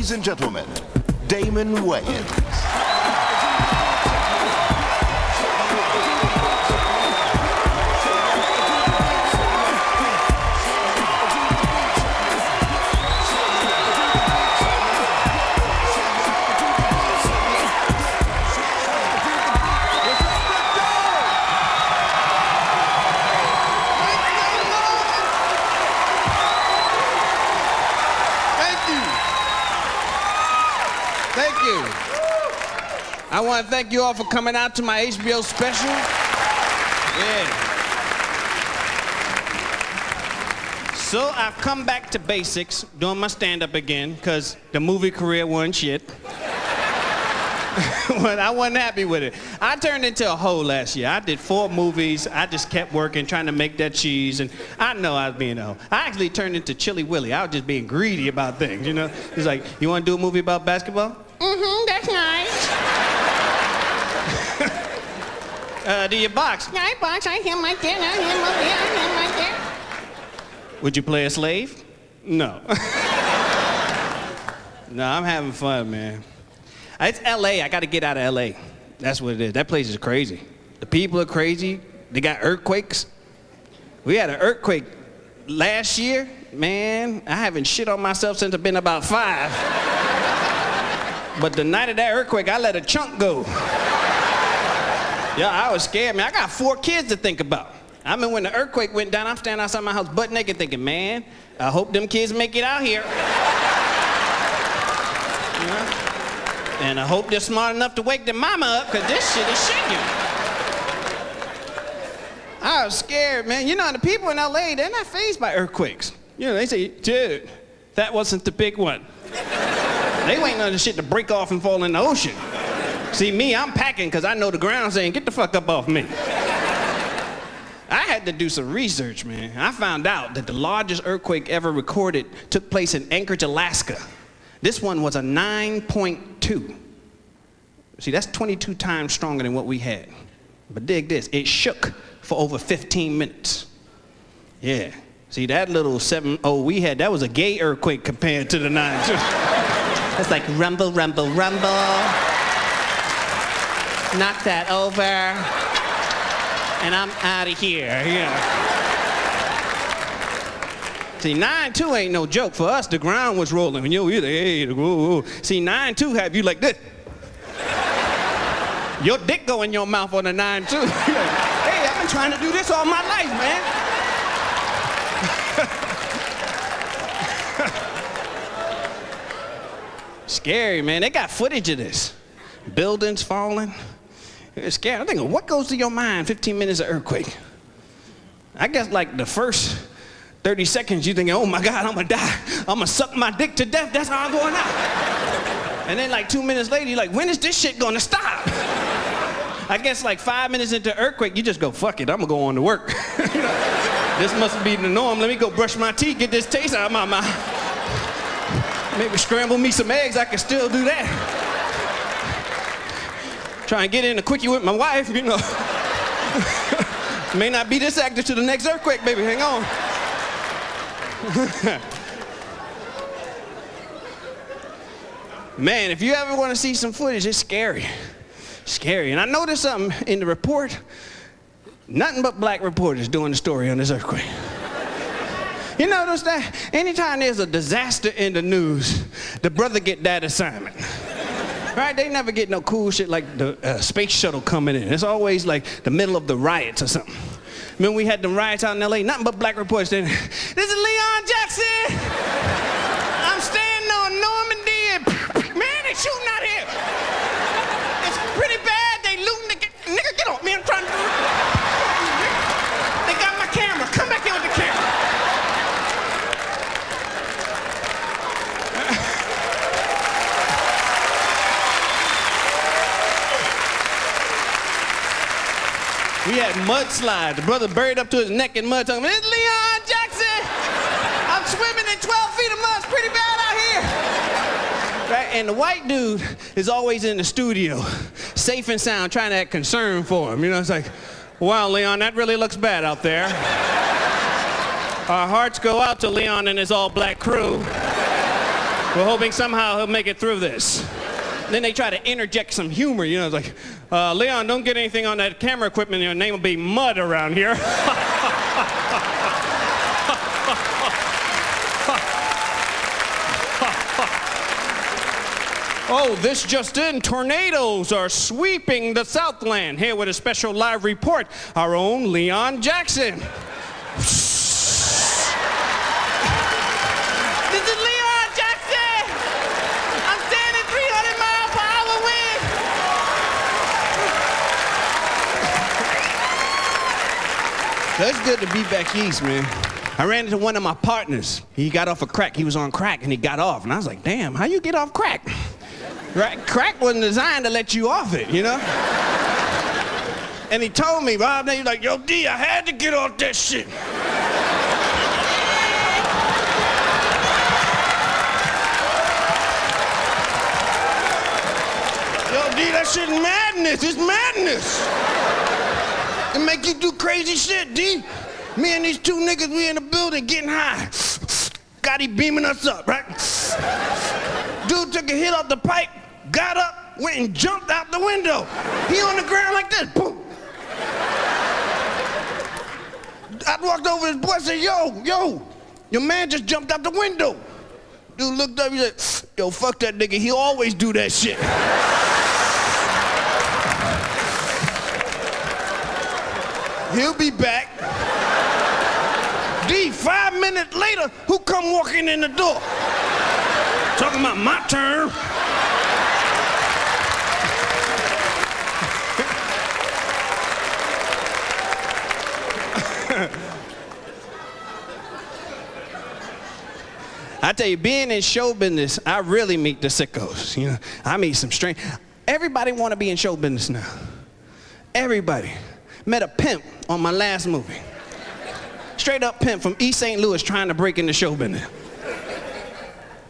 Ladies and gentlemen, Damon Wayans. Thank you. I want to thank you all for coming out to my HBO special. Yeah. So I've come back to basics, doing my stand-up again, because the movie career wasn't shit. But I wasn't happy with it. I turned into a hoe last year. I did 4 movies. I just kept working, trying to make that cheese, and I know I was being a hoe. I actually turned into Chili Willy. I was just being greedy about things, you know? He's like, you want to do a movie about basketball? Mm-hmm, that's nice. Do you box? Yeah, I box. I him right there, I him over here, I him right there. Would you play a slave? No. No, I'm having fun, man. It's LA. I got to get out of LA. That's what it is. That place is crazy. The people are crazy. They got earthquakes. We had an earthquake last year. Man, I haven't shit on myself since I've been about 5. But the night of that earthquake, I let a chunk go. Yeah, I was scared, man. I got 4 kids to think about. I mean, when the earthquake went down, I'm standing outside my house butt naked thinking, man, I hope them kids make it out here. You know? And I hope they're smart enough to wake their mama up, because this shit is shaking. I was scared, man. You know, the people in LA, they're not fazed by earthquakes. You know, they say, dude, that wasn't the big one. They waiting on the shit to break off and fall in the ocean. See, me, I'm packing because I know the ground saying, get the fuck up off me. I had to do some research, man. I found out that the largest earthquake ever recorded took place in Anchorage, Alaska. This one was a 9.2. See, that's 22 times stronger than what we had. But dig this, it shook for over 15 minutes. Yeah. See, that little 7.0 we had, that was a gay earthquake compared to the 9.2. It's like rumble, rumble, rumble. Knock that over. And I'm out of here, yeah. See, 9.2 ain't no joke. For us, the ground was rolling. When you're like, hey, whoa. See, 9.2 have you like this. Your dick go in your mouth on a 9.2. Hey, I've been trying to do this all my life, man. Scary, man. They got footage of this. Buildings falling. It's scary. I'm thinking, what goes to your mind 15 minutes of earthquake? I guess like the first 30 seconds, you thinking, oh my God, I'm gonna die. I'm gonna suck my dick to death. That's how I'm going out. And then like 2 minutes later, you're like, when is this shit gonna stop? I guess like 5 minutes into earthquake, you just go, fuck it, I'm gonna go on to work. You know, this must be the norm. Let me go brush my teeth, get this taste out of my mouth. Maybe scramble me some eggs, I can still do that. Try and get in a quickie with my wife, you know. May not be this active to the next earthquake, baby, hang on. Man, if you ever want to see some footage, it's scary. Scary. And I noticed something in the report. Nothing but black reporters doing the story on this earthquake. You notice that? Anytime there's a disaster in the news, the brother get that assignment. Right? They never get no cool shit like the space shuttle coming in. It's always like the middle of the riots or something. Remember we had the riots out in LA? Nothing but black reporters saying, this is Leon Jackson. I'm standing on Normandy. Man, they shooting out here. It's pretty bad. They looting the nigga, get off me. I'm trying to do it. They got my camera. Come back here with the camera. We had mudslides. The brother buried up to his neck in mud, talking, it's Leon Jackson. I'm swimming in 12 feet of mud. It's pretty bad out here. Right? And the white dude is always in the studio, safe and sound, trying to act concerned for him. You know, it's like, wow, Leon, that really looks bad out there. Our hearts go out to Leon and his all-black crew. We're hoping somehow he'll make it through this. Then they try to interject some humor, you know, it's like, Leon, don't get anything on that camera equipment, your name will be Mud around here. Oh, this just in, tornadoes are sweeping the Southland. Here with a special live report, our own Leon Jackson. This is Leon Jackson! I'm standing 300 mile per hour wind. That's good to be back east, man. I ran into one of my partners. He got off of crack. He was on crack and he got off. And I was like, damn, how you get off crack? Right? Crack wasn't designed to let you off it, you know? And he told me, Rob, he was like, yo, D, I had to get off that shit. Yo, D, that shit is madness. It's madness. It make you do crazy shit, D. Me and these two niggas, we in the building getting high. Got him beaming us up, right? Dude took a hit off the pipe, got up, went and jumped out the window. He on the ground like this, boom. I walked over to his boy and said, yo, your man just jumped out the window. Dude looked up, he said, yo, fuck that nigga, he always do that shit. He'll be back. D, 5 minutes later, who come walking in the door? Talking about my turn. I tell you, being in show business, I really meet the sickos. You know, I meet some strange. Everybody want to be in show business now. Everybody. Met a pimp on my last movie. Straight up pimp from East St. Louis trying to break into show business.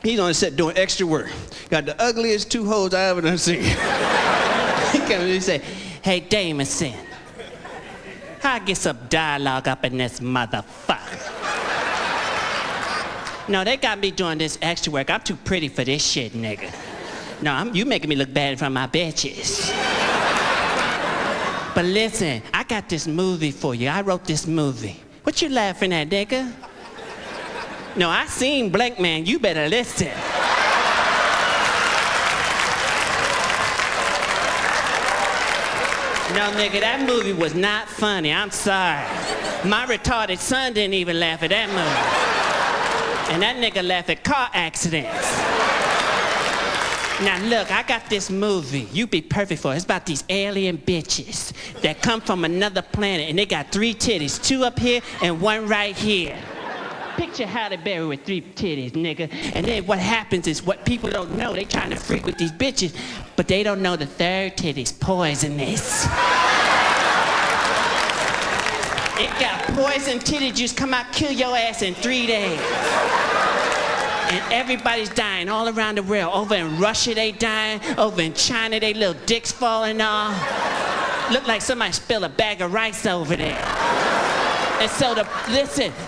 He's on the set doing extra work. Got the ugliest two hoes I ever done seen. He comes and he say, hey, Damon, how I get some dialogue up in this motherfucker? No, they got me doing this extra work. I'm too pretty for this shit, nigga. No, you making me look bad in front of my bitches. But listen, I got this movie for you. I wrote this movie. What you laughing at, nigga? No, I seen Blank Man. You better listen. No, nigga, that movie was not funny. I'm sorry. My retarded son didn't even laugh at that movie. And that nigga laughed at car accidents. Now look, I got this movie. You be perfect for it. It's about these alien bitches that come from another planet and they got 3 titties, 2 up here and 1 right here. Picture Halle Berry with 3 titties, nigga. And then what happens is what people don't know, they trying to freak with these bitches, but they don't know the 3rd titty's poisonous. It got poison titty juice, come out, kill your ass in 3 days. And everybody's dying all around the world. Over in Russia, they dying. Over in China, they little dicks falling off. Look like somebody spilled a bag of rice over there. And so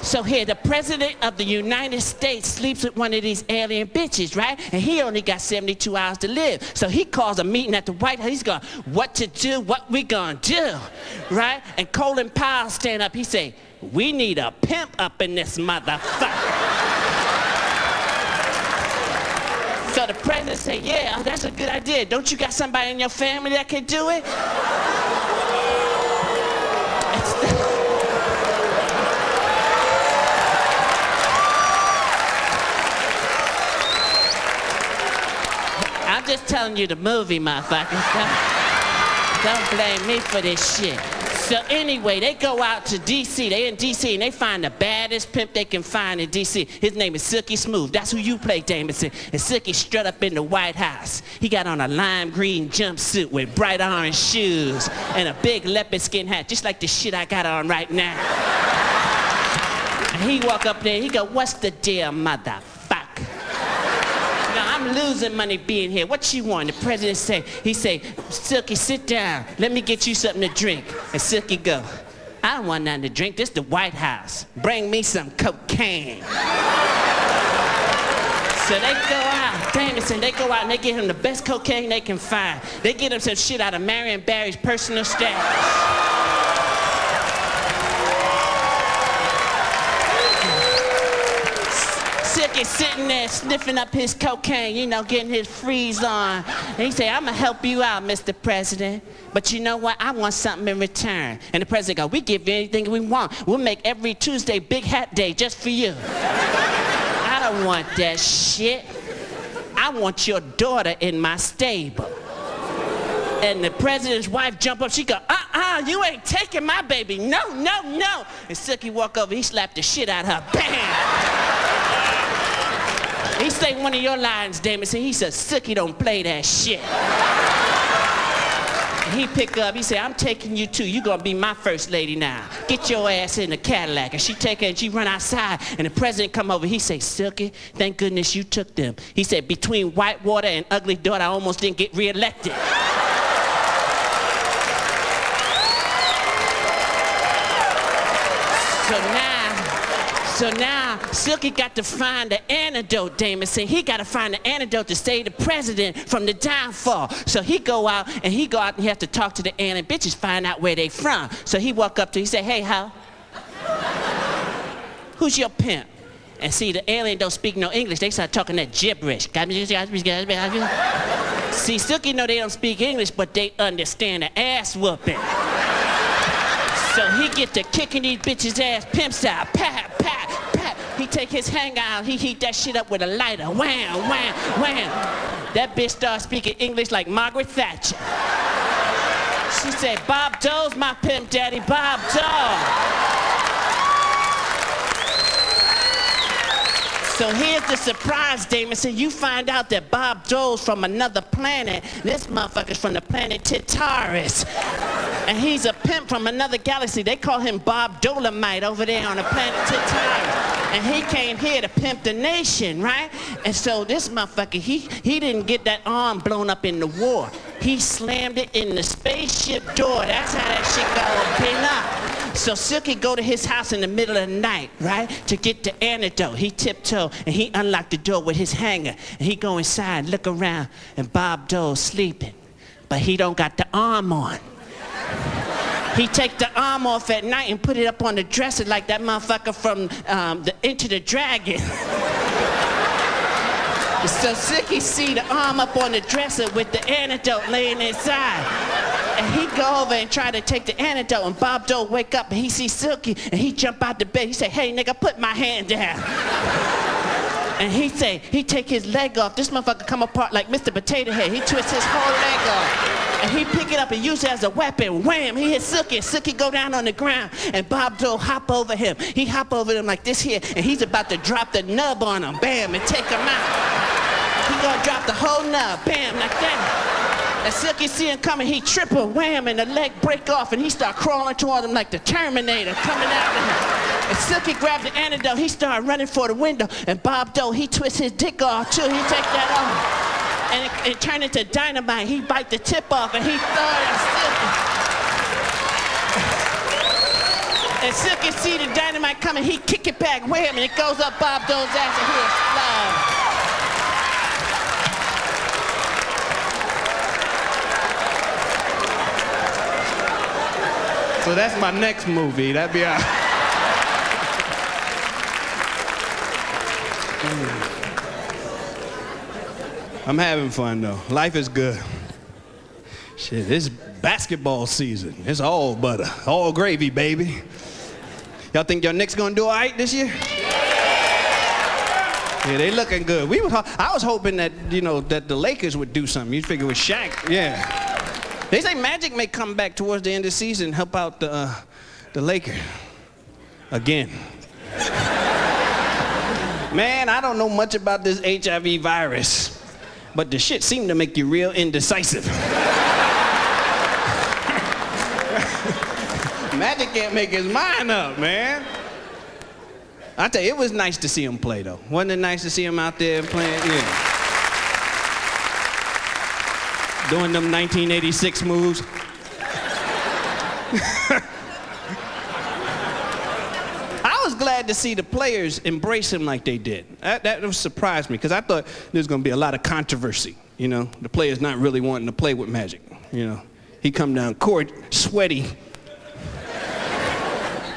so here, the president of the United States sleeps with one of these alien bitches, right? And he only got 72 hours to live. So he calls a meeting at the White House. He's going, what to do, what we gonna do, right? And Colin Powell stand up, he say, we need a pimp up in this motherfucker. So the president say, yeah, that's a good idea. Don't you got somebody in your family that can do it? I'm just telling you the movie, motherfuckers. Don't blame me for this shit. So anyway, they go out to D.C. They in D.C. and they find the baddest pimp they can find in D.C. His name is Silky Smooth. That's who you play, Damon. And Silky strut up in the White House. He got on a lime green jumpsuit with bright orange shoes and a big leopard skin hat, just like the shit I got on right now. And he walk up there and he go, what's the deal, motherfucker? I'm losing money being here. What you want? The president he say, Silky, sit down. Let me get you something to drink. And Silky go, I don't want nothing to drink. This the White House. Bring me some cocaine. So they go out, Damon, they go out and they get him the best cocaine they can find. They get him some shit out of Marion Barry's personal stash. Silky sitting there sniffing up his cocaine, you know, getting his freeze on. And he say, I'm gonna help you out, Mr. President. But you know what? I want something in return. And the president go, we give you anything we want. We'll make every Tuesday Big Hat Day just for you. I don't want that shit. I want your daughter in my stable. And the president's wife jump up, she go, you ain't taking my baby. No, no, no. And Silky walk over, he slapped the shit out of her. Bam! He say one of your lines, Damon. He said, Silky don't play that shit. He pick up, he say, I'm taking you too. You gonna be my first lady now. Get your ass in the Cadillac. And she take her and she run outside. And the president come over, he say, Silky, thank goodness you took them. He said, between Whitewater and Ugly Daughter, I almost didn't get reelected. So now, Silky got to find the antidote, Damon. He got to find the antidote to save the president from the downfall. So he go out and he has to talk to the alien bitches, find out where they from. So he walk up to, he say, hey, how? Who's your pimp? And see, the alien don't speak no English. They start talking that gibberish. See, Silky know they don't speak English, but they understand the ass whooping. So he get to kicking these bitches' ass, pimp style, pat, pat, pat. He take his hanger out, he heat that shit up with a lighter, wham, wham, wham. That bitch start speaking English like Margaret Thatcher. She said, Bob Dole's my pimp daddy, Bob Dole. So here's the surprise, Damon. So you find out that Bob Dole's from another planet. This motherfucker's from the planet Titaris. And he's a pimp from another galaxy. They call him Bob Dolomite over there on the planet Titaris. And he came here to pimp the nation, right? And so this motherfucker, he didn't get that arm blown up in the war. He slammed it in the spaceship door. That's how that shit got open up. So Silky go to his house in the middle of the night, right, to get the antidote. He tiptoe and he unlocked the door with his hanger. And he go inside, look around, and Bob Dole's sleeping. But he don't got the arm on. He take the arm off at night and put it up on the dresser like that motherfucker from the Enter the Dragon. So Silky see the arm up on the dresser with the antidote laying inside. And he go over and try to take the antidote, and Bob Dole wake up and he see Silky and he jump out the bed. He say, hey nigga, put my hand down. And he say, he take his leg off. This motherfucker come apart like Mr. Potato Head. He twist his whole leg off. And he pick it up and use it as a weapon. Wham, he hit Silky. Silky go down on the ground. And Bob Dole hop over him. He hop over him like this here. And he's about to drop the nub on him. Bam, and take him out. He gonna drop the whole nub. Bam, like that. And Silky see him coming. He trip him. Wham, and the leg break off. And he start crawling toward him like the Terminator coming after him. And Silky grabbed the antidote, he started running for the window, and Bob Dole, he twists his dick off too, he take that off. And it turned into dynamite, he bite the tip off and he throw it at Silky. And Silky see the dynamite coming, he kick it back, wham, and it goes up Bob Dole's ass and he explodes. So that's my next movie, that'd be all right. I'm having fun though. Life is good. Shit, it's basketball season. It's all butter, all gravy, baby. Y'all think your Knicks gonna do all right this year? Yeah, they looking good. I was hoping that, you know, that the Lakers would do something. You figure with Shaq, yeah. They say Magic may come back towards the end of the season and help out the Lakers again. Man, I don't know much about this HIV virus, but the shit seemed to make you real indecisive. Magic can't make his mind up, man. I tell you, it was nice to see him play, though. Wasn't it nice to see him out there playing? Yeah. Doing them 1986 moves. I was glad to see the players embrace him like they did. That surprised me, because I thought there was going to be a lot of controversy. You know, the players not really wanting to play with Magic. You know, he come down court sweaty.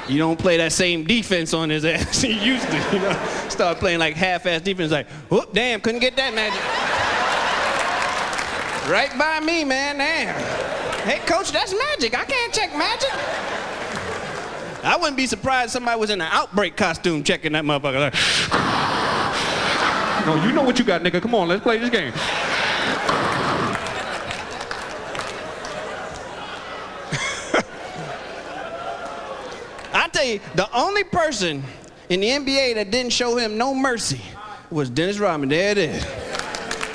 You don't play that same defense on his ass he used to, you know. Start playing like half-ass defense, like, whoop, damn, couldn't get that Magic. Right by me, man, damn. Hey, coach, that's Magic. I can't check Magic. I wouldn't be surprised if somebody was in an Outbreak costume checking that motherfucker. Like, no, you know what you got, nigga. Come on, let's play this game. I tell you, the only person in the NBA that didn't show him no mercy was Dennis Rodman. There it is.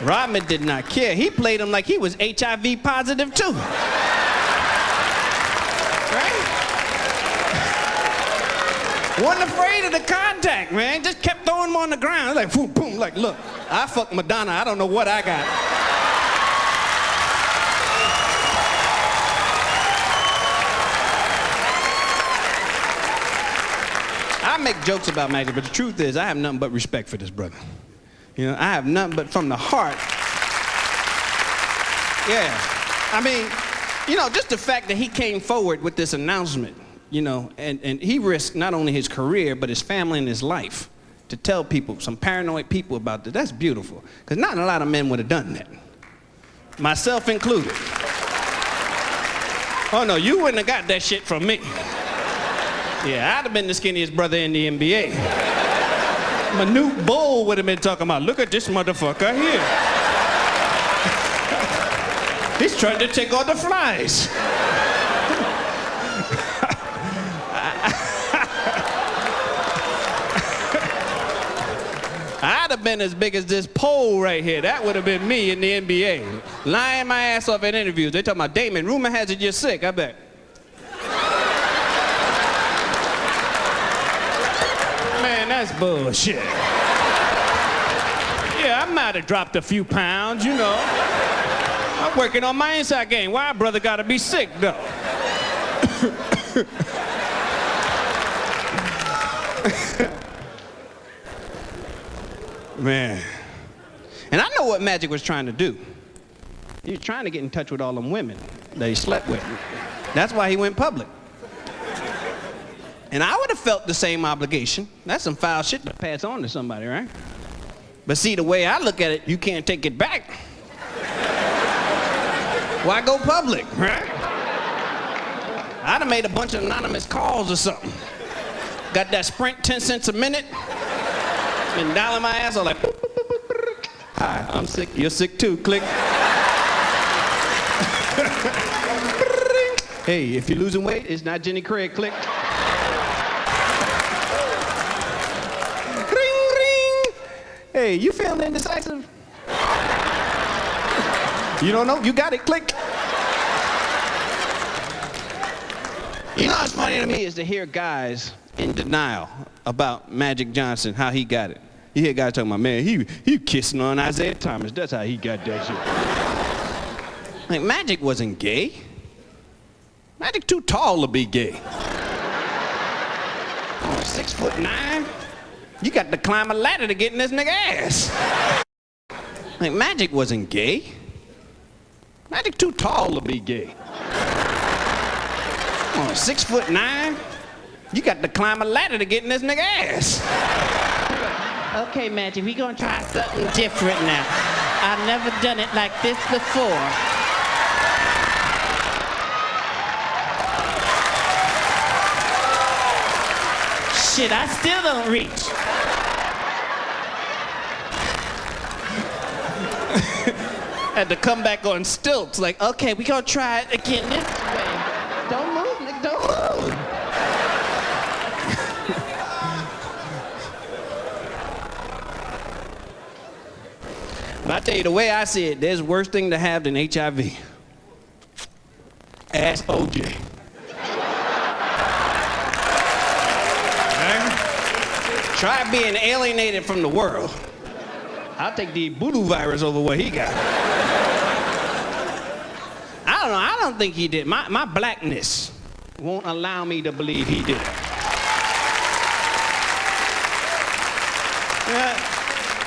Rodman did not care. He played him like he was HIV positive too. Right? Wasn't afraid of the contact, man. Just kept throwing him on the ground. Like, boom, boom, like, look, I fucked Madonna. I don't know what I got. I make jokes about Magic, but the truth is I have nothing but respect for this brother. You know, I have nothing but from the heart. Yeah. I mean, you know, just the fact that he came forward with this announcement, you know, and he risked not only his career, but his family and his life to tell people, some paranoid people about this. That's beautiful, because not a lot of men would have done that. Myself included. Oh no, you wouldn't have got that shit from me. Yeah, I'd have been the skinniest brother in the NBA. Manute Bol would have been talking about, look at this motherfucker here. He's trying to take all the flies. I'd have been as big as this pole right here. That would have been me in the NBA. Lying my ass off at interviews. They talking about, Damon, rumor has it you're sick. I bet. Man, that's bullshit. Yeah, I might have dropped a few pounds, you know. I'm working on my inside game. Why a brother gotta be sick, though? Man. And I know what Magic was trying to do. He was trying to get in touch with all them women that he slept with. That's why he went public. And I would have felt the same obligation. That's some foul shit to pass on to somebody, right? But see, the way I look at it, you can't take it back. Why go public, right? I'd have made a bunch of anonymous calls or something. Got that Sprint 10 cents a minute. Been dialing my ass, I'm like, hi, I'm sick, you're sick too, click. Hey, if you're losing weight, it's not Jenny Craig, click. Hey, you feeling indecisive? You don't know? You got it, click. You know what's funny to me is to hear guys in denial about Magic Johnson, how he got it. You hear guys talking about, man, he kissing on Isaiah Thomas. That's how he got that shit. Like, Magic wasn't gay. Magic too tall to be gay. 6'9". You got to climb a ladder to get in this nigga ass. Like, Magic wasn't gay. Magic too tall to be gay. 6'9". You got to climb a ladder to get in this nigga ass. Okay, Magic, we gonna try something different now. I've never done it like this before. Shit, I still don't reach. Had to come back on stilts, like, Okay, we gonna try it again this way. Don't move, nigga, don't move. but I tell you, the way I see it, there's worse thing to have than HIV. Ask OJ. Try being alienated from the world. I'll take the Ebola virus over what he got. I don't know, I don't think he did. My blackness won't allow me to believe he did it.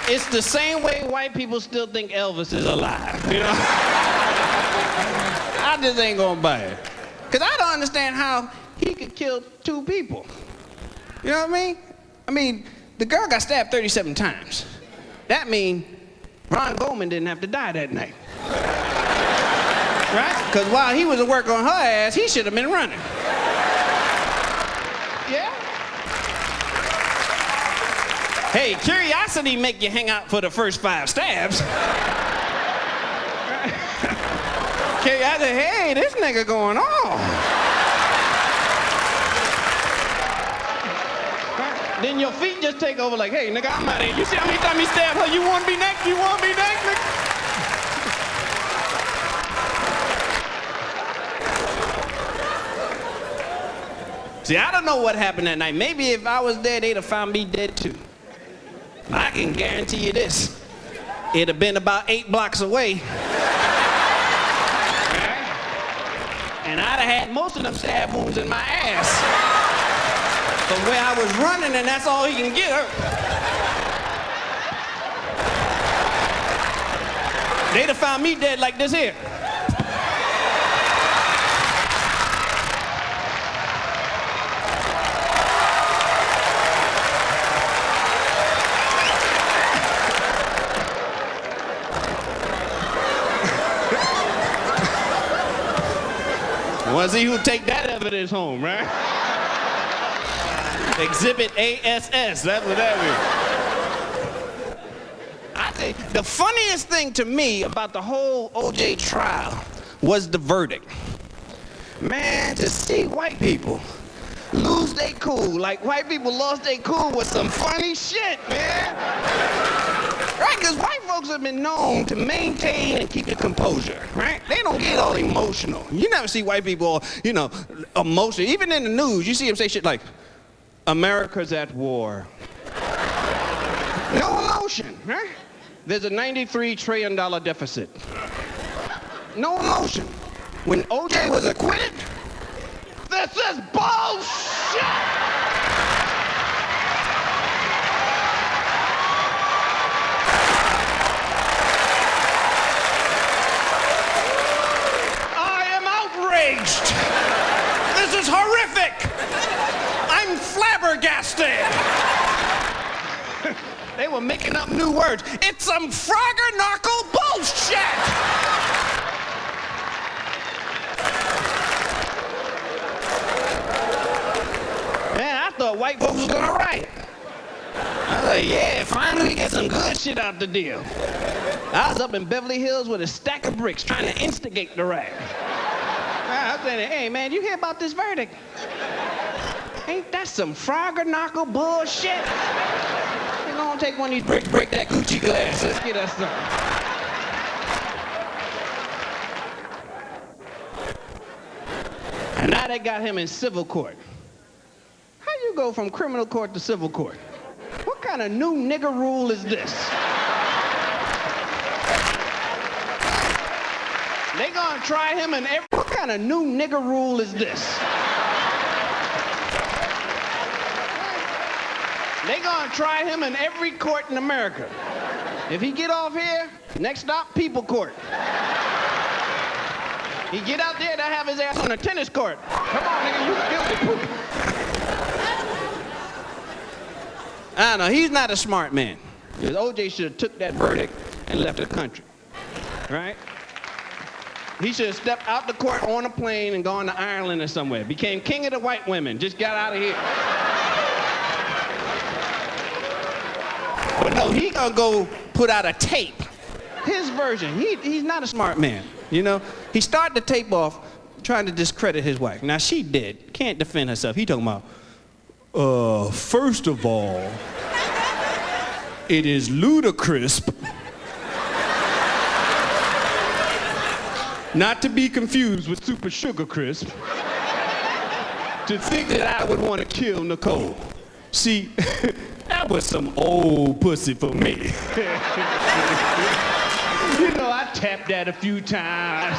It's the same way white people still think Elvis is alive, you know? I just ain't gonna buy it. Because I don't understand how he could kill 2 people. You know what I mean? I mean, the girl got stabbed 37 times. That means Ron Goldman didn't have to die that night. Right? Because while he was at work on her ass, he should have been running. Yeah? Hey, curiosity make you hang out for the first 5 stabs. Curiosity, hey, this nigga going on. Then your feet just take over like, hey, nigga, I'm out of here. You see how many times he stabbed her? You want to be next? You want to be next, nigga? See, I don't know what happened that night. Maybe if I was there, they'd have found me dead too. I can guarantee you this. It'd have been about 8 blocks away. And I'd have had most of them stab wounds in my ass. From where I was running, and that's all he can get her. They'd have found me dead like this here. Wanna see who'll take that evidence home, right? Exhibit ASS, that's what that means. I think the funniest thing to me about the whole OJ trial was the verdict. Man, to see white people lose their cool, like white people lost their cool with some funny shit, man. Right, because white folks have been known to maintain and keep their composure, right? They don't get all emotional. You never see white people, you know, emotional. Even in the news, you see them say shit like, America's at war. No emotion, right? There's a $93 trillion deficit. No emotion. When OJ was acquitted, this is bullshit! This is horrific! I'm flabbergasted! They were making up new words. It's some Frogger-knuckle bullshit! Man, I thought white folks was gonna riot. I was like, yeah, finally get some good shit out the deal. I was up in Beverly Hills with a stack of bricks trying to instigate the riot. I'm saying, hey, man, you hear about this verdict? Ain't that some Frogger-knuckle bullshit? We're gonna take one of these bricks, break that Gucci glass. Let's get us some. And now they got him in civil court. How you go from criminal court to civil court? What kind of new nigger rule is this? They gonna try him in every... What kind of new nigger rule is this? They gonna try him in every court in America. If he get off here, next stop, people court. He get out there, they'll have his ass on a tennis court. Come on, nigga, you guilty. I don't know, he's not a smart man. Because OJ should have took that verdict and left the country, right? He should have stepped out the court on a plane and gone to Ireland or somewhere. Became king of the white women. Just got out of here. But no, he gonna go put out a tape. His version. He's not a smart man, you know? He started the tape off trying to discredit his wife. Now, she did. Can't defend herself. He talking about, first of all, it is ludicrous. Not to be confused with Super Sugar Crisp. To think that I would want to kill Nicole. See, that was some old pussy for me. You know, I tapped that a few times,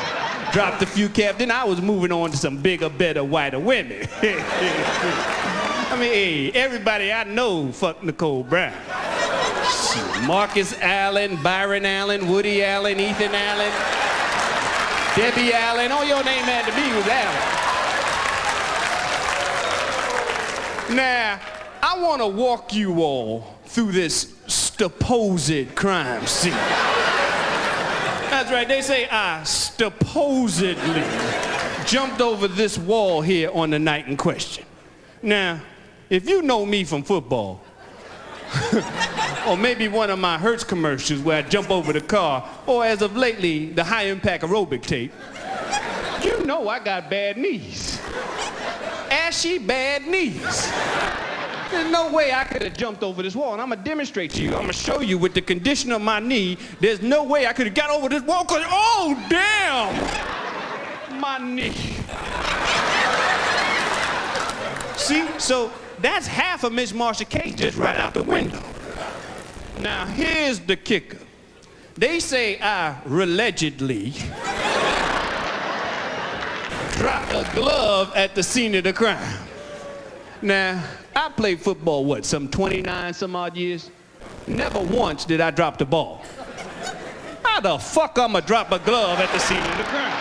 dropped a few caps, then I was moving on to some bigger, better, whiter women. I mean, hey, everybody I know fucked Nicole Brown. Shit. Marcus Allen, Byron Allen, Woody Allen, Ethan Allen, Debbie Allen. All your name had to be was Allen. Now, I want to walk you all through this supposed crime scene. That's right, they say I supposedly jumped over this wall here on the night in question. Now, if you know me from football, or maybe one of my Hertz commercials where I jump over the car, or as of lately, the high-impact aerobic tape, you know I got bad knees. Ashy bad knees. There's no way I could have jumped over this wall, and I'm gonna demonstrate to you. I'm gonna show you with the condition of my knee, there's no way I could have got over this wall, because, oh, damn, my knee. See, so that's half of Miss Marsha case just right out the window. Now, here's the kicker. They say I allegedly dropped a glove at the scene of the crime. Now, I played football, what, some 29 some odd years? Never once did I drop the ball. How the fuck I'ma drop a glove at the scene of the crime?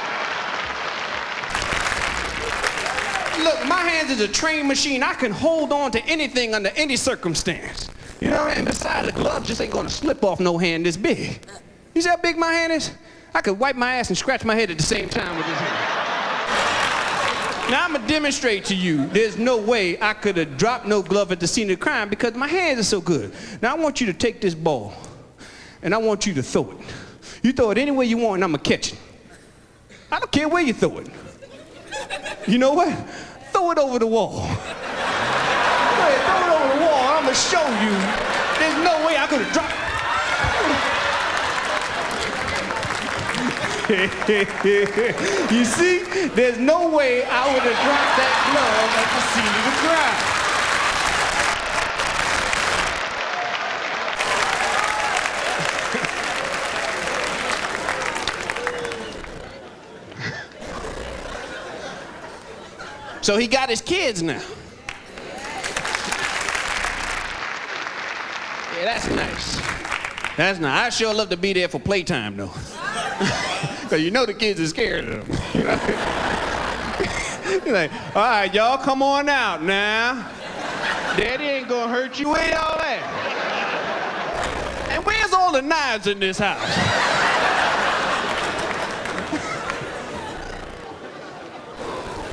Look, my hands is a trained machine. I can hold on to anything under any circumstance. You know, and besides, the glove just ain't gonna slip off no hand this big. You see how big my hand is? I could wipe my ass and scratch my head at the same time with this hand. Now, I'm gonna demonstrate to you, there's no way I could have dropped no glove at the scene of the crime because my hands are so good. Now, I want you to take this ball, and I want you to throw it. You throw it any way you want, and I'm gonna catch it. I don't care where you throw it. You know what? Throw it over the wall. Go ahead, throw it over the wall, I'm gonna show you there's no way I could have dropped. You see, there's no way I would have dropped that glove at the scene of the crime. So he got his kids now. Yeah, that's nice. That's nice. I sure love to be there for playtime, though. Because you know the kids are scared of them. You know? You're like, all right, y'all, come on out now. Daddy ain't gonna hurt you. Where y'all at? And where's all the knives in this house?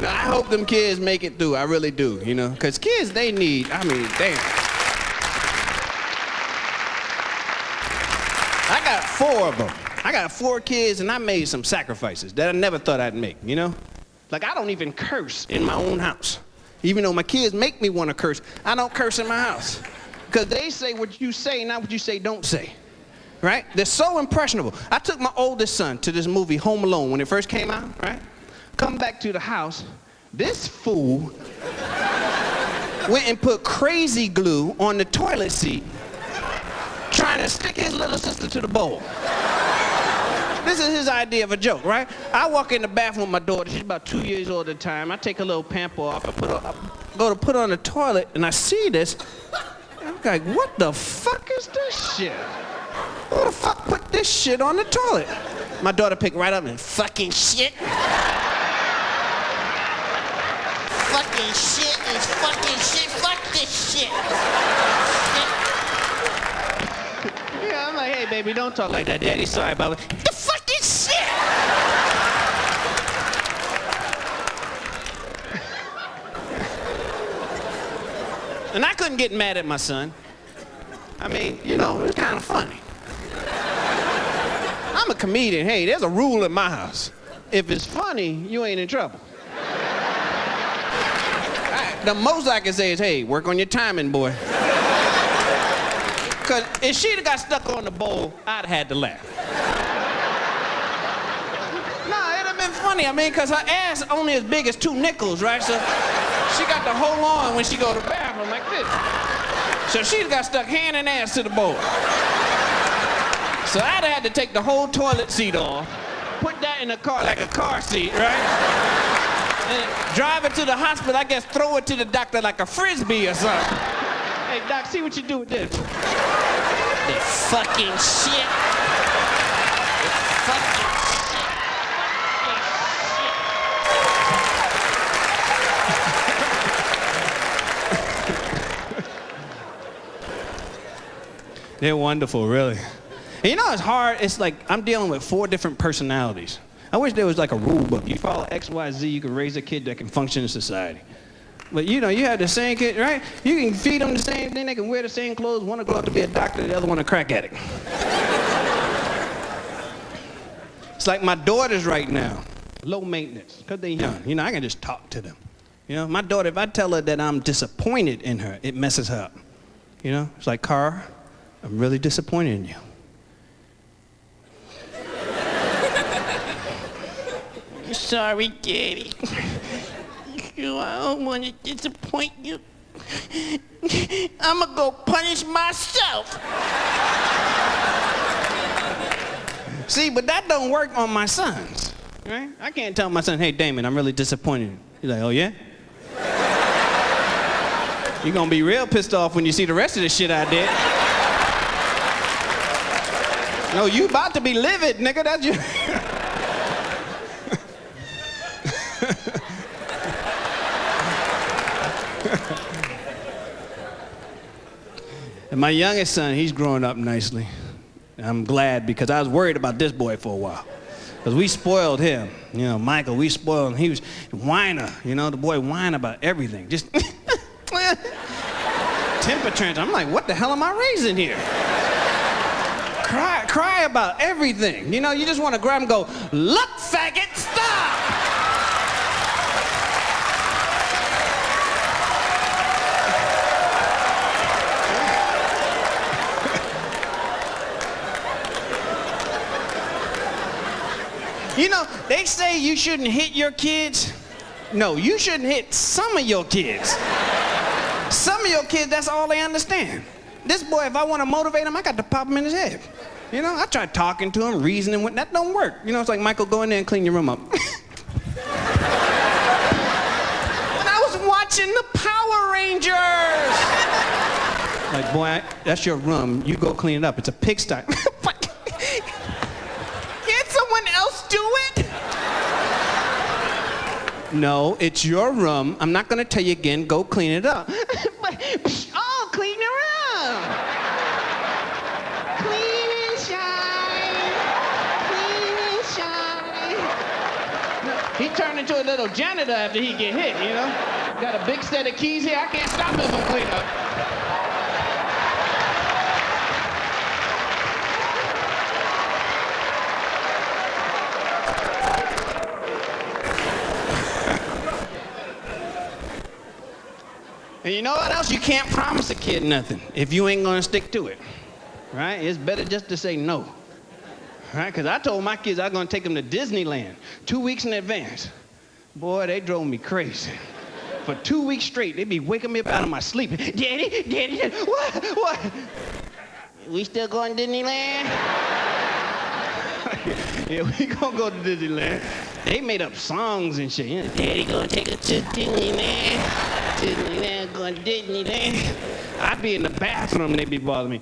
Now, I hope them kids make it through. I really do, you know? Because kids, they need, I mean, damn. I got 4 of them. I got 4 kids, and I made some sacrifices that I never thought I'd make, you know? Like, I don't even curse in my own house. Even though my kids make me want to curse, I don't curse in my house. Because they say what you say, not what you say don't say, right? They're so impressionable. I took my oldest son to this movie, Home Alone, when it first came out, right? Come back to the house, this fool went and put crazy glue on the toilet seat, trying to stick his little sister to the bowl. This is his idea of a joke, right? I walk in the bathroom with my daughter. She's about 2 years old at the time. I take a little pamper off. I go to put on the toilet, and I see this. I'm like, what the fuck is this shit? Who the fuck put this shit on the toilet? My daughter picked right up and fucking shit. Fucking shit is fucking shit. Fuck this shit. Yeah, I'm like, hey, baby, don't talk like that, Daddy. Sorry about it. The fucking shit! And I couldn't get mad at my son. I mean, you know, it was kind of funny. I'm a comedian. Hey, there's a rule in my house. If it's funny, you ain't in trouble. The most I can say is, hey, work on your timing, boy. Because if she'd have got stuck on the bowl, I'd have had to laugh. No, it'd have been funny. I mean, because her ass only as big as 2 nickels, right? So she got to hold on when she go to the bathroom like this. So she'd got stuck hand and ass to the bowl. So I'd have had to take the whole toilet seat off, put that in the car like a car seat, right? And drive it to the hospital, I guess throw it to the doctor like a Frisbee or something. Hey, doc, see what you do with this. The fucking shit. The fucking shit. They're wonderful, really. And you know it's hard? It's like I'm dealing with 4 different personalities. I wish there was like a rule book. You follow X, Y, Z, you can raise a kid that can function in society. But you know, you have the same kid, right? You can feed them the same thing, they can wear the same clothes. One will grow up to be a doctor, the other one a crack addict. It's like my daughters right now, low maintenance, because they're young. You know, I can just talk to them. You know, my daughter, if I tell her that I'm disappointed in her, it messes her up. You know, it's like, Cara, I'm really disappointed in you. Sorry, Daddy. I don't want to disappoint you. I'm gonna go punish myself. See, but that don't work on my sons, right? I can't tell my son, hey, Damon, I'm really disappointed in you. He's like, oh, yeah? You're gonna be real pissed off when you see the rest of the shit I did. No, you about to be livid, nigga. That's you. And my youngest son, he's growing up nicely. I'm glad because I was worried about this boy for a while. Because we spoiled him. You know, Michael, we spoiled him. He was a whiner. You know, the boy whine about everything. Just temper tantrum. I'm like, what the hell am I raising here? Cry about everything. You know, you just want to grab him and go, look, faggot, stop! You know, they say you shouldn't hit your kids. No, you shouldn't hit some of your kids. Some of your kids, that's all they understand. This boy, if I want to motivate him, I got to pop him in his head. You know, I tried talking to him, reasoning with, that don't work. You know, it's like, Michael, go in there and clean your room up. When I was watching the Power Rangers. Like, boy, that's your room. You go clean it up. It's a pigsty. Can't someone else do it? No, it's your room. I'm not going to tell you again. Go clean it up. Oh, clean your room. Clean and shine. Clean and shine. He turned into a little janitor after he get hit, you know? Got a big set of keys here. I can't stop him from cleaning up. And you know what else? You can't promise a kid nothing if you ain't gonna stick to it, right? It's better just to say no, right? Because I told my kids I was gonna take them to Disneyland 2 weeks in advance. Boy, they drove me crazy. For 2 weeks straight, they'd be waking me up out of my sleep. Daddy, what? We still going to Disneyland? Yeah, we gonna go to Disneyland. They made up songs and shit. You know, Daddy gonna take us to Disneyland. Disneyland, going to Disneyland. I'd be in the bathroom and they'd be bothering me.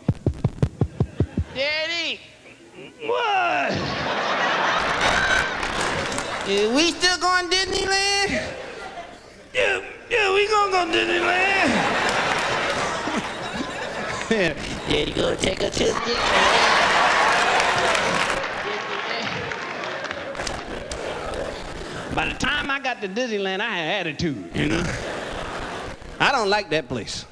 Daddy! What? We still going to Disneyland? Yeah, we gonna go to Disneyland. Yeah. Daddy gonna take us to Disneyland. By the time I got to Disneyland, I had attitude, you know? I don't like that place.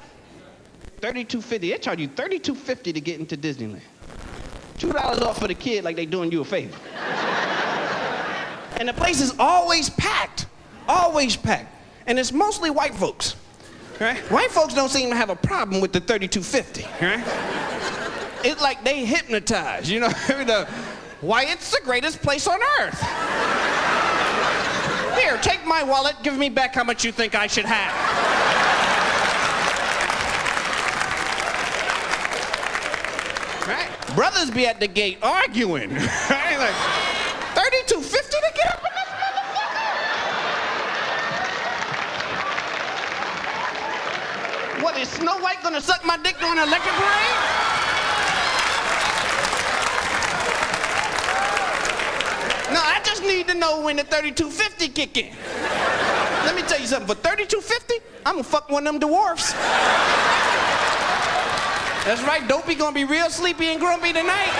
$32.50. They charge you $32.50 to get into Disneyland. $2 off for the kid like they doing you a favor. And the place is always packed. Always packed. And it's mostly white folks. Right? White folks don't seem to have a problem with the $32.50, right? It's like they hypnotized, you know? Why, it's the greatest place on earth. Here, take my wallet, give me back how much you think I should have. Right? Brothers be at the gate arguing. Right? Like, $32.50 to get up in this motherfucker? What, is Snow White gonna suck my dick during an electric parade? just need to know when the 3250 kick in. Let me tell you something, for 3250, I'm gonna fuck one of them dwarfs. That's right, Dopey gonna be real sleepy and grumpy tonight.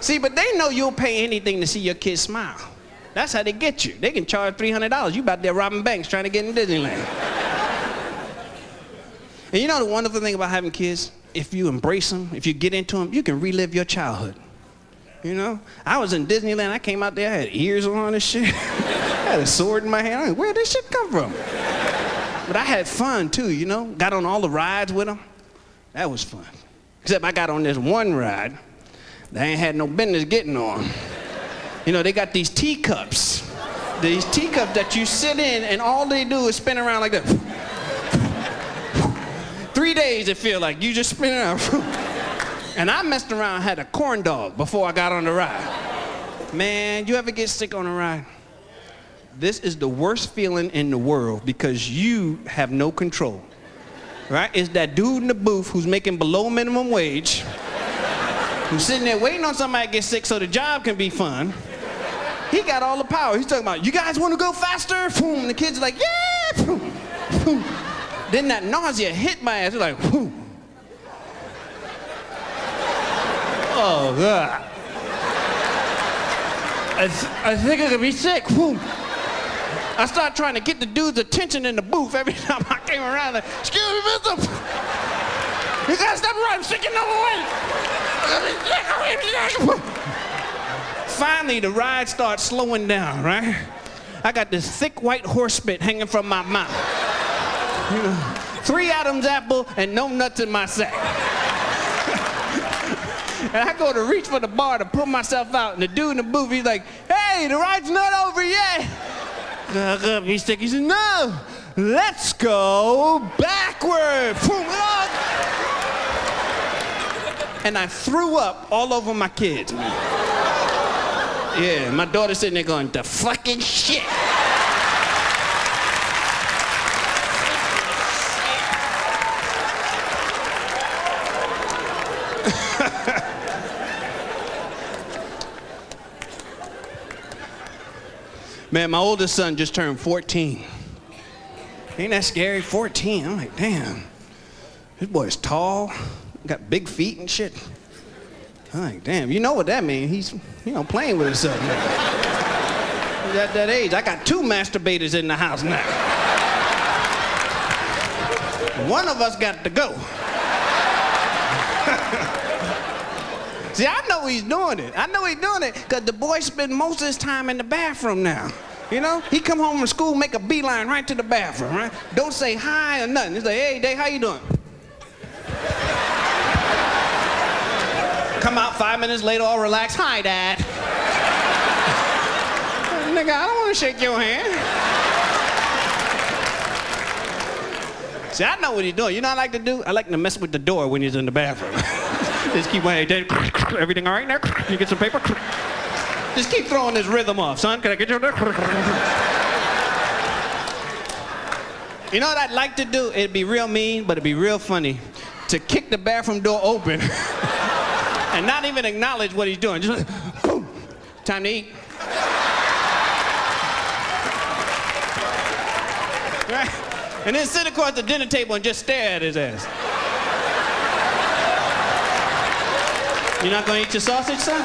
See, but they know you'll pay anything to see your kids smile. That's how they get you. They can charge $300. You about there robbing banks trying to get in Disneyland. And you know the wonderful thing about having kids? If you embrace them, if you get into them, you can relive your childhood. You know? I was in Disneyland. I came out there, I had ears on and shit. I had a sword in my hand. I mean, where'd this shit come from? But I had fun too, you know? Got on all the rides with them. That was fun. Except I got on this one ride that I ain't had no business getting on. You know, they got these teacups. These teacups that you sit in and all they do is spin around like that. 3 days it feel like, you just spin around. And I messed around and had a corn dog before I got on the ride. Man, you ever get sick on a ride? This is the worst feeling in the world because you have no control, right? It's that dude in the booth who's making below minimum wage, who's sitting there waiting on somebody to get sick so the job can be fun. He got all the power. He's talking about, you guys want to go faster? Boom. The kids are like, yeah. Boom. Boom. Then that nausea hit my ass. It's like, whoo. Oh, God. I think I'm gonna be sick. Whoo. I started trying to get the dude's attention in the booth every time I came around. Like, excuse me, mister. You gotta stop right, I'm sick another way. Finally, the ride starts slowing down, right? I got this thick white horse spit hanging from my mouth. You know, 3 Adam's apple and no nuts in my sack. And I go to reach for the bar to pull myself out, and the dude in the booth, he's like, hey, the ride's not over yet. He said, no, let's go backward. And I threw up all over my kids. Yeah, my daughter's sitting there going, the fucking shit. Man, my oldest son just turned 14. Ain't that scary? 14. I'm like, damn. This boy's tall, got big feet and shit. I'm like, damn, you know what that means. He's, you know, playing with himself now. He's at that age. I got 2 masturbators in the house now. One of us got to go. See, I know he's doing it. I know he's doing it because the boy spends most of his time in the bathroom now. You know, he come home from school, make a beeline right to the bathroom, right? Don't say hi or nothing. He's like, hey, Dave, how you doing? Come out 5 minutes later, all relaxed. Hi, Dad. Nigga, I don't want to shake your hand. See, I know what he's doing. You know what I like to do? I like to mess with the door when he's in the bathroom. Just keep waiting. Everything all right there? You get some paper? Just keep throwing this rhythm off, son. Can I get you there? You know what I'd like to do? It'd be real mean, but it'd be real funny. To kick the bathroom door open and not even acknowledge what he's doing. Just like, boom, time to eat. Right? And then sit across the dinner table and just stare at his ass. You're not gonna eat your sausage, son?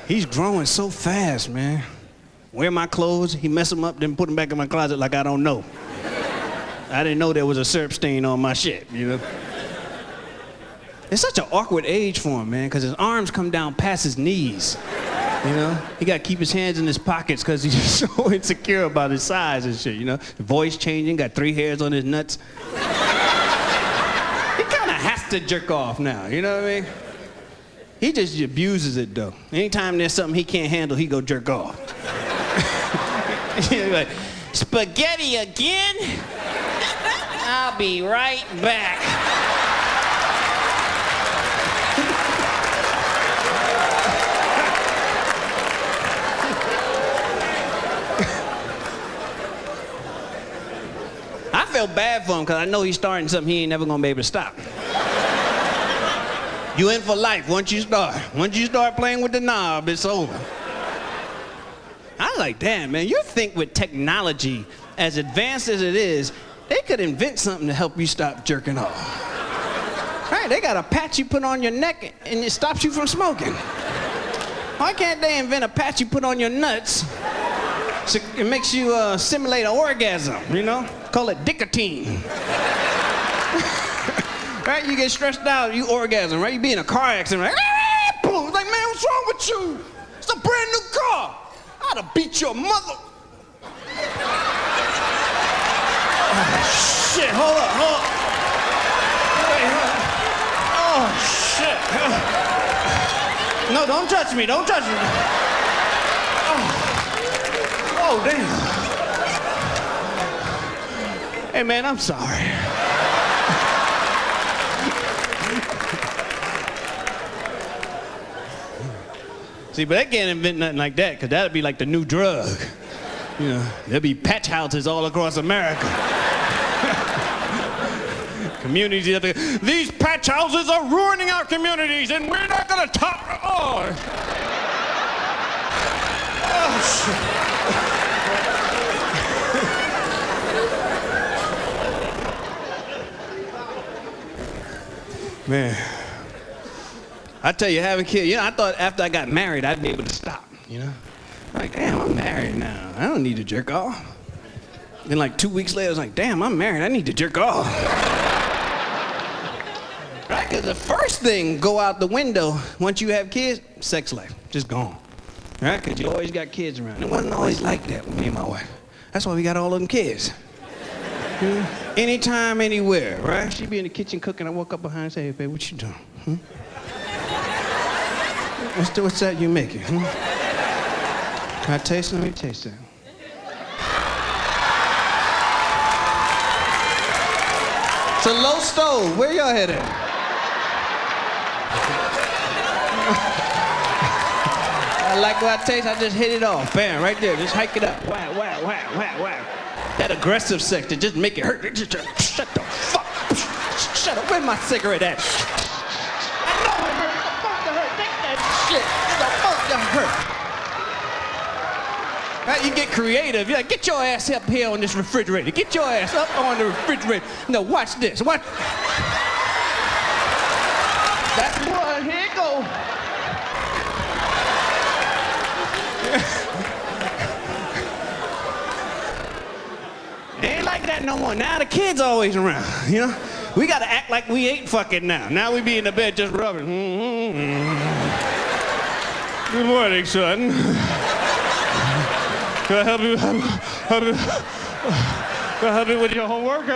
He's growing so fast, man. Wear my clothes, he mess them up, then put them back in my closet like I don't know. I didn't know there was a syrup stain on my shit, you know? It's such an awkward age for him, man, because his arms come down past his knees. You know, he got to keep his hands in his pockets because he's so insecure about his size and shit, you know? The voice changing, got 3 hairs on his nuts. He kind of has to jerk off now, you know what I mean? He just abuses it, though. Anytime there's something he can't handle, he go jerk off. He's like, spaghetti again? I'll be right back. felt bad for him because I know he's starting something he ain't never gonna be able to stop. You in for life once you start. Once you start playing with the knob, it's over. I was like, damn, man, you think with technology, as advanced as it is, they could invent something to help you stop jerking off. Right, they got a patch you put on your neck and it stops you from smoking. Why can't they invent a patch you put on your nuts so it makes you simulate an orgasm, you know? Call it nicotine. Right, you get stressed out, you orgasm, right? You be in a car accident, right? Boom, it's like, man, what's wrong with you? It's a brand new car. I'd have beat your mother. Oh, shit, hold up. Wait, oh, shit. No, don't touch me, don't touch me. Oh, damn. Hey, man, I'm sorry. See, but they can't invent nothing like that, because that'd be like the new drug. You know, there'll be patch houses all across America. Communities, these patch houses are ruining our communities, and we're not gonna top. Oh, shit. Man. I tell you, having kids, you know, I thought after I got married, I'd be able to stop, you know? Like, damn, I'm married now. I don't need to jerk off. Then like 2 weeks later, I was like, damn, I'm married. I need to jerk off. Right, because the first thing go out the window once you have kids, sex life, just gone. Right, because you always got kids around. It wasn't always like that with me and my wife. That's why we got all of them kids. Anytime, anywhere, right? She'd be in the kitchen cooking. I walk up behind and say, hey, babe, what you doing? What's that you making? Can I taste it? Let me taste it. It's a low stove. Where y'all headed? I like what I taste. I just hit it off. Bam, right there. Just hike it up. Wow, wow, wow, wow, wow. That aggressive sex to just make it hurt. Just shut the fuck. Shut up. Where's my cigarette at? Shit, hurt. Right, you get creative. You're like, get your ass up here on this refrigerator. Get your ass up on the refrigerator. No, watch this. Watch. That's one. Here it go. It ain't like that no more. Now the kids always around, you know? We gotta act like we ain't fucking now. Now we be in the bed just rubbing. Good morning, son. Can I help you? Can I help you with your homework?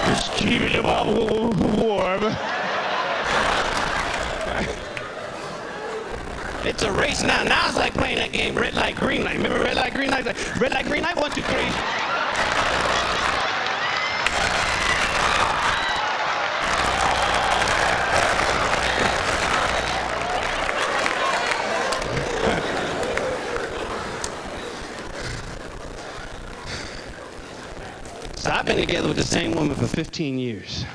Just keeping your mom warm. It's a race now. Now it's like playing that game, red light, green light. Remember red light, green light? Like, red light, green light, 1, 2, 3. So I've been together with the same woman for 15 years.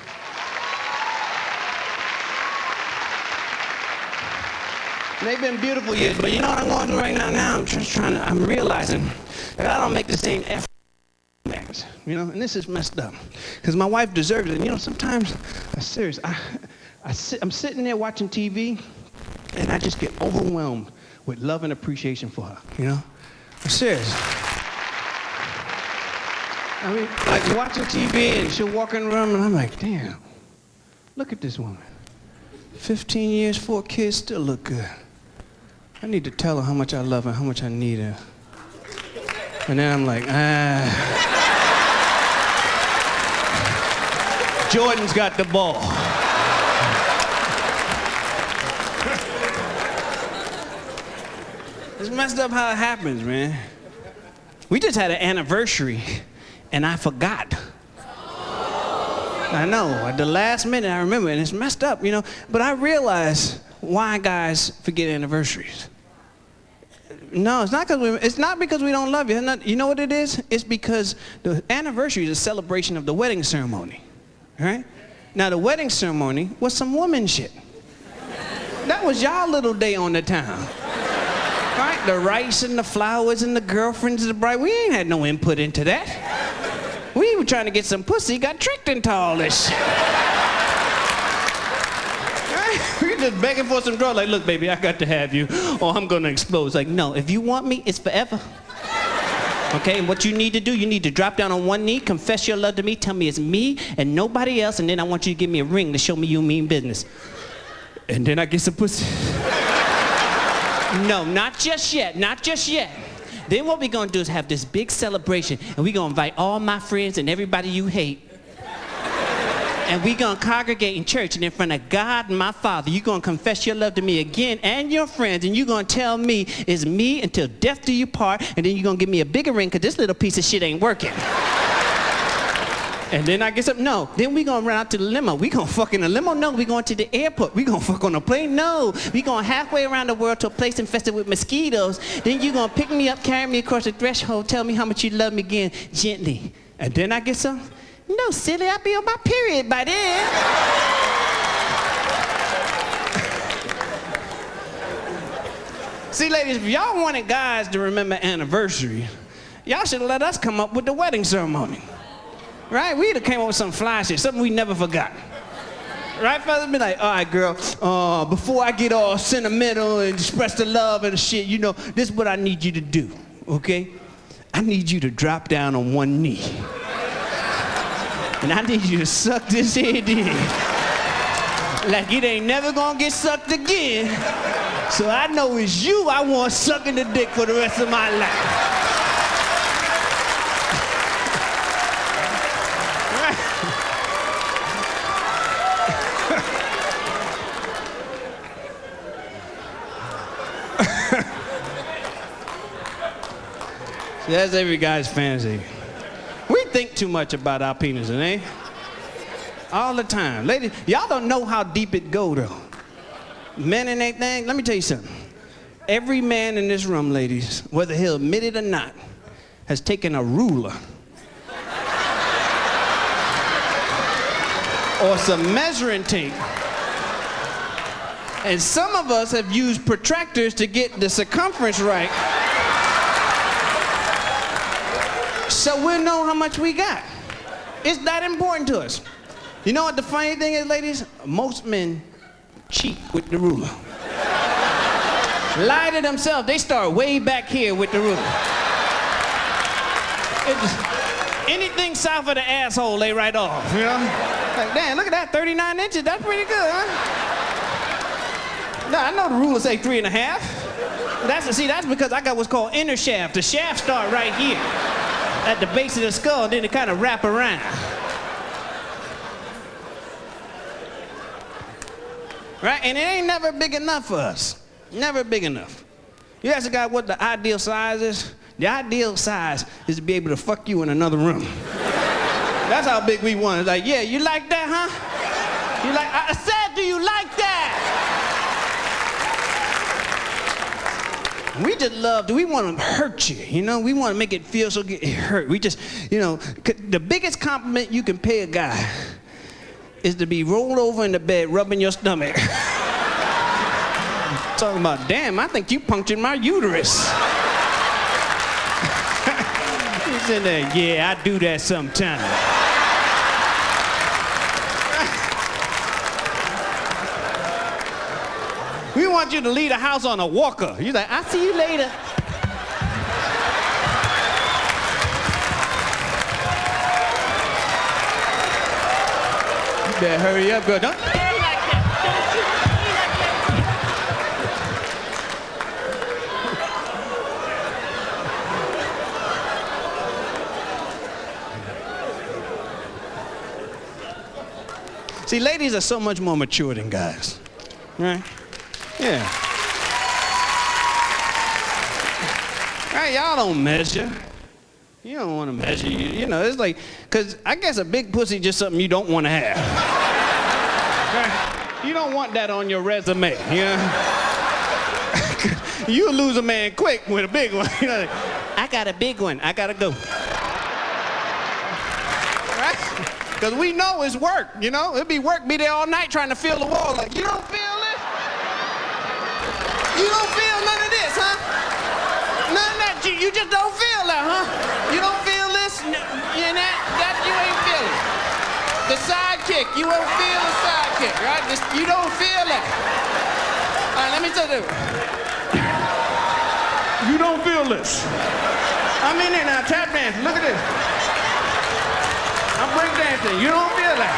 They've been beautiful years, but you know what I'm going through right now? Now I'm realizing that I don't make the same effort, you know, and this is messed up. Because my wife deserves it. And, you know, sometimes, I'm serious, I'm sitting there watching TV, and I just get overwhelmed with love and appreciation for her, you know? I'm serious. I mean, like watching TV and she'll walk in the room and I'm like, damn, look at this woman. 15 years, 4 kids, still look good. I need to tell her how much I love her, how much I need her. And then I'm like, Jordan's got the ball. It's messed up how it happens, man. We just had an anniversary and I forgot. I know, at the last minute I remember, and it's messed up, you know, but I realize why guys forget anniversaries. No, it's not because we don't love you. You know what it is? It's because the anniversary is a celebration of the wedding ceremony, right? Now the wedding ceremony was some woman shit. That was y'all little day on the town. Right? The rice and the flowers and the girlfriends and the bride. We ain't had no input into that. We were trying to get some pussy, got tricked into all this shit. Right? We were just begging for some drugs. Like, look, baby, I got to have you or I'm gonna explode. It's like, no, if you want me, it's forever. Okay, and what you need to do, you need to drop down on one knee, confess your love to me, tell me it's me and nobody else, and then I want you to give me a ring to show me you mean business. And then I get some pussy. No, not just yet, not just yet. Then what we're gonna do is have this big celebration, and we're gonna invite all my friends and everybody you hate. And we're gonna congregate in church, and in front of God and my Father, you're gonna confess your love to me again and your friends, and you're gonna tell me it's me until death do you part, and then you're gonna give me a bigger ring, because this little piece of shit ain't working. And then I get up, no. Then we gonna run out to the limo. We gonna fuck in the limo? No. We going to the airport. We gonna fuck on a plane? No. We going halfway around the world to a place infested with mosquitoes. Then you gonna pick me up, carry me across the threshold, tell me how much you love me again, gently. And then I get some? No, silly, I'll be on my period by then. See, ladies, if y'all wanted guys to remember anniversary, y'all should have let us come up with the wedding ceremony. Right? We'd have came up with some fly shit, something we never forgot. Right, fellas? Be like, all right, girl, before I get all sentimental and express the love and the shit, you know, this is what I need you to do, okay? I need you to drop down on one knee. And I need you to suck this head in. Like it ain't never gonna get sucked again. So I know it's you I want sucking the dick for the rest of my life. That's every guy's fantasy. We think too much about our penises, eh? All the time. Ladies, y'all don't know how deep it go, though. Men and they thing, let me tell you something. Every man in this room, ladies, whether he'll admit it or not, has taken a ruler or some measuring tape. And some of us have used protractors to get the circumference right. So we'll know how much we got. It's that important to us. You know what the funny thing is, ladies? Most men cheat with the ruler. Lie to themselves. They start way back here with the ruler. Anything south of the asshole, lay right off, you know? Like, damn, look at that, 39 inches. That's pretty good, huh? Nah, I know the ruler say 3.5. That's because I got what's called inner shaft. The shaft start right here at the base of the skull, and then it kind of wrap around. Right? And it ain't never big enough for us. Never big enough. You ask a guy what the ideal size is? The ideal size is to be able to fuck you in another room. That's how big we want. It's like, yeah, you like that, huh? You like, I said, do you like that? We just love, we want to hurt you, you know? We want to make it feel so it hurt. We just, you know, the biggest compliment you can pay a guy is to be rolled over in the bed rubbing your stomach. Talking about, damn, I think you punctured my uterus. He's in there, yeah, I do that sometimes. We want you to leave the house on a walker. You're like, I'll see you later. You better hurry up, girl. Don't you be like that. Don't you be like that. See, ladies are so much more mature than guys, right? Yeah. Right, y'all don't measure. You don't want to measure. You know, it's like, because I guess a big pussy is just something you don't want to have. Right? You don't want that on your resume, you know? You lose a man quick with a big one. You know, like, I got a big one. I gotta go. Right? Because we know it's work, you know? It'd be work, be there all night trying to fill the wall. Like, you don't feel this? You don't feel none of this, huh? None of that. You just don't feel that, huh? You don't feel this? That you ain't feeling. The sidekick, you won't feel the sidekick, right? You don't feel that. All right, let me tell you. You don't feel this. I'm in there now, tap dancing. Look at this. I'm break dancing. You don't feel that.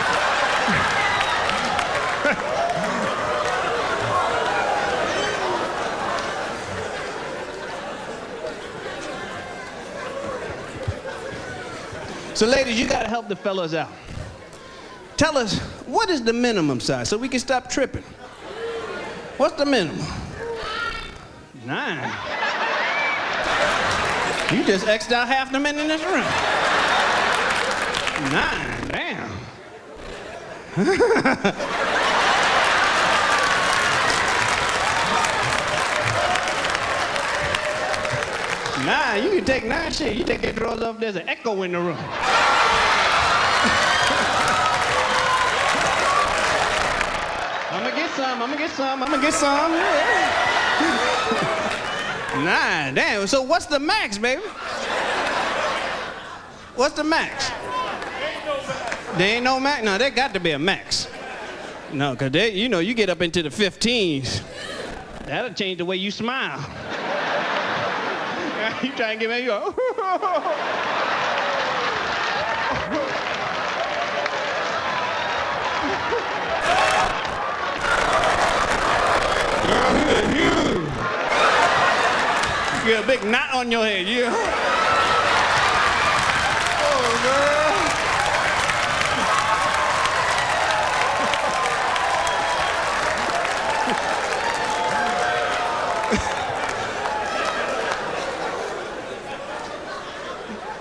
So ladies, you gotta help the fellas out. Tell us, what is the minimum size so we can stop tripping? What's the minimum? 9. You just X'd out half the men in this room. 9, damn. 9, you can take 9 shit. You take your drawers off, there's an echo in the room. I'm gonna get some. 9, damn. So what's the max, baby? What's the max? There ain't no max? No, there got to be a max. No, because you know, you get up into the 15s. That'll change the way you smile. You try and get me, you go. You get a big knot on your head, yeah. Oh, girl.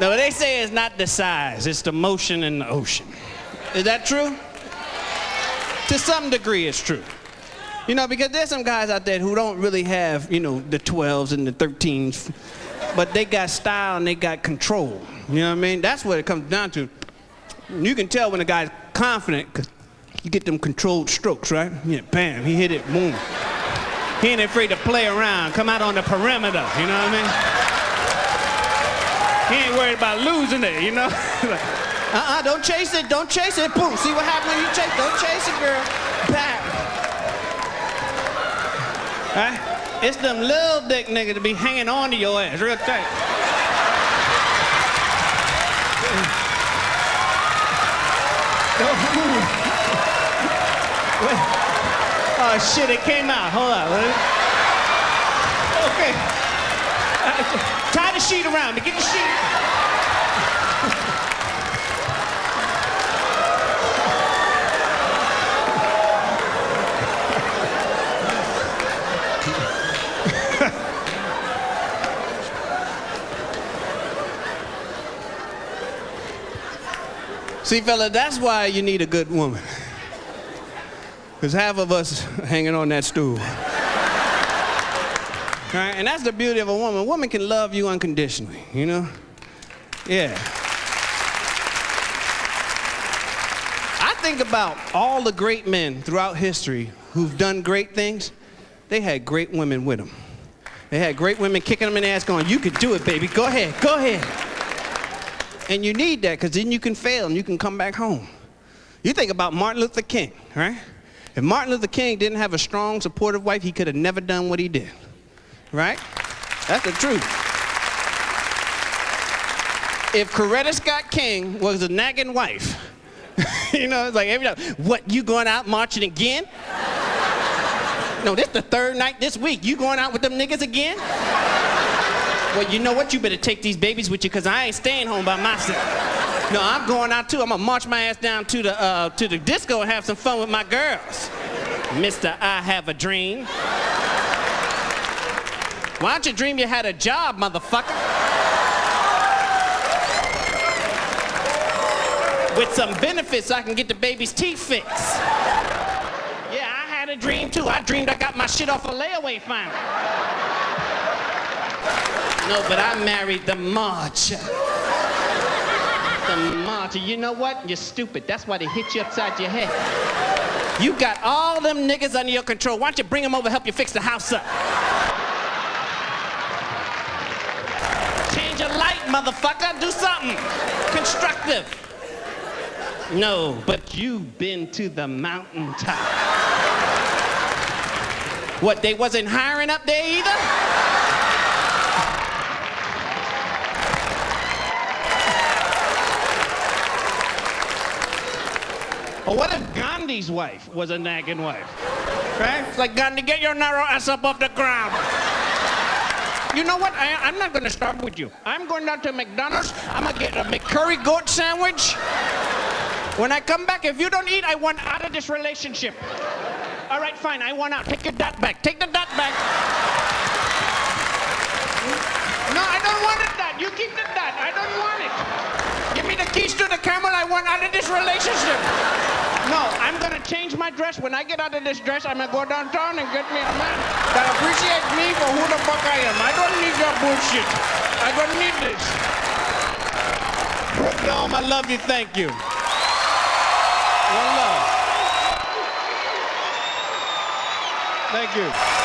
No, they say it's not the size, it's the motion in the ocean. Is that true? To some degree, it's true. You know, because there's some guys out there who don't really have, you know, the 12s and the 13s, but they got style and they got control. You know what I mean? That's what it comes down to. You can tell when a guy's confident, because you get them controlled strokes, right? Yeah, bam, he hit it, boom. He ain't afraid to play around, come out on the perimeter, you know what I mean? He ain't worried about losing it, you know? Like, don't chase it, boom. See what happens when you chase, don't chase it, girl. Bam. Right? It's them little dick niggas to be hanging on to your ass real tight. Oh shit, it came out. Hold on. Okay. Tie the sheet around me. Get the sheet. See, fella, that's why you need a good woman. Because half of us hanging on that stool. Right? And that's the beauty of a woman. A woman can love you unconditionally, you know? Yeah. I think about all the great men throughout history who've done great things. They had great women with them. They had great women kicking them in the ass going, you can do it, baby. Go ahead, go ahead. And you need that, because then you can fail and you can come back home. You think about Martin Luther King, right? If Martin Luther King didn't have a strong, supportive wife, he could have never done what he did, right? That's the truth. If Coretta Scott King was a nagging wife, you know, it's like every time, what, you going out marching again? No, this the 3rd night this week. You going out with them niggas again? Well, you know what? You better take these babies with you, because I ain't staying home by myself. No, I'm going out too. I'm gonna march my ass down to the disco and have some fun with my girls. Mr. I Have a Dream. Why don't you dream you had a job, motherfucker? With some benefits so I can get the baby's teeth fixed. Yeah, I had a dream too. I dreamed I got my shit off a layaway finally. No, but I married the march. The march. You know what? You're stupid. That's why they hit you upside your head. You got all them niggas under your control. Why don't you bring them over, help you fix the house up? Change a light, motherfucker. Do something constructive. No, but you've been to the mountaintop. What, they wasn't hiring up there either? Or what if Gandhi's wife was a nagging wife? Right? It's like, Gandhi, get your narrow ass up off the ground. You know what? I'm not gonna start with you. I'm going down to McDonald's. I'm gonna get a McCurry goat sandwich. When I come back, if you don't eat, I want out of this relationship. All right, fine, I want out. Take your dot back. Take the dot back. No, I don't want it, dot. You keep the dot. I don't want it. Give me the keys to the camel. I want out of this relationship. No, I'm gonna change my dress. When I get out of this dress, I'm gonna go downtown and get me a man that appreciates me for who the fuck I am. I don't need your bullshit. I don't need this. Dom, I love you. Thank you. One love. Thank you.